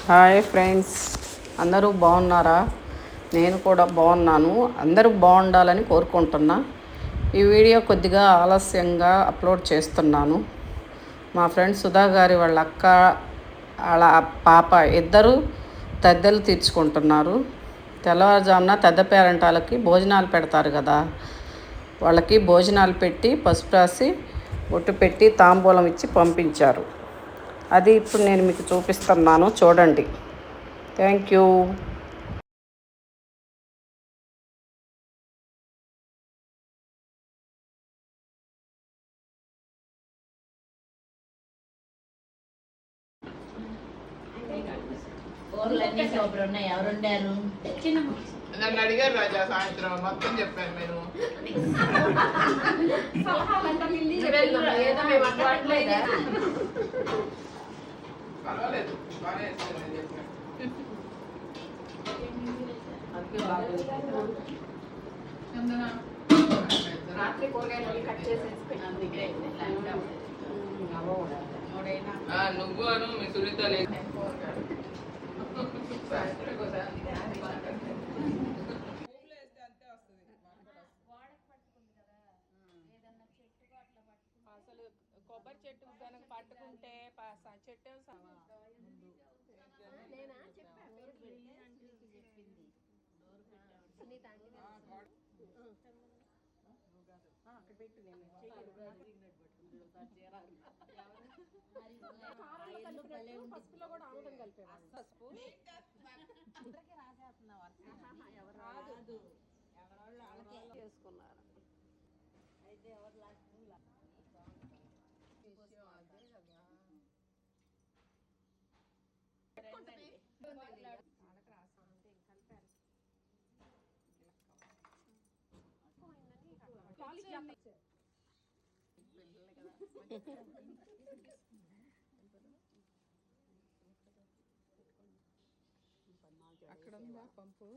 Hi friends, అందరూ బాగున్నారా? నేను కూడా బాగున్నాను. అందరూ బాగుండాలని కోరుకుంటున్నా. ఈ వీడియో కొద్దిగా ఆలస్యంగా అప్లోడ్ చేస్తున్నాను. మా ఫ్రెండ్ సుధా గారి వాళ్ళ అక్క వాళ్ళ పాప ఇద్దరు తద్దెలు తీర్చుకుంటున్నారు. తెల్లవారుజామున పెద్ద పేరెంటాలకి భోజనాలు పెడతారు కదా, వాళ్ళకి భోజనాలు పెట్టి పసుపు రాసి బొట్టు పెట్టి తాంబూలం ఇచ్చి పంపించారు. అది ఇప్పుడు నేను మీకు చూపిస్తున్నాను, చూడండి. Thank you. నన్ను అడిగారు రాజా సాయంత్రం, మొత్తం చెప్పాను నేను. పర్వాలేదు, బాగానే రాత్రి కూరగాయలు కట్ చేసేసి నువ్వు అను మీ సునీత లేదు. అసలు కొబ్బరి చెట్టు కనుక పట్టుకుంటే చెట్టు అక్కడ పెట్టు. పసుపులో కూడా ఆముదం కలిపారు. పసుపు చేసుకున్నారు. అయితే ఎవరు లాస్ట్ అక్కడ ఉందా పంపు?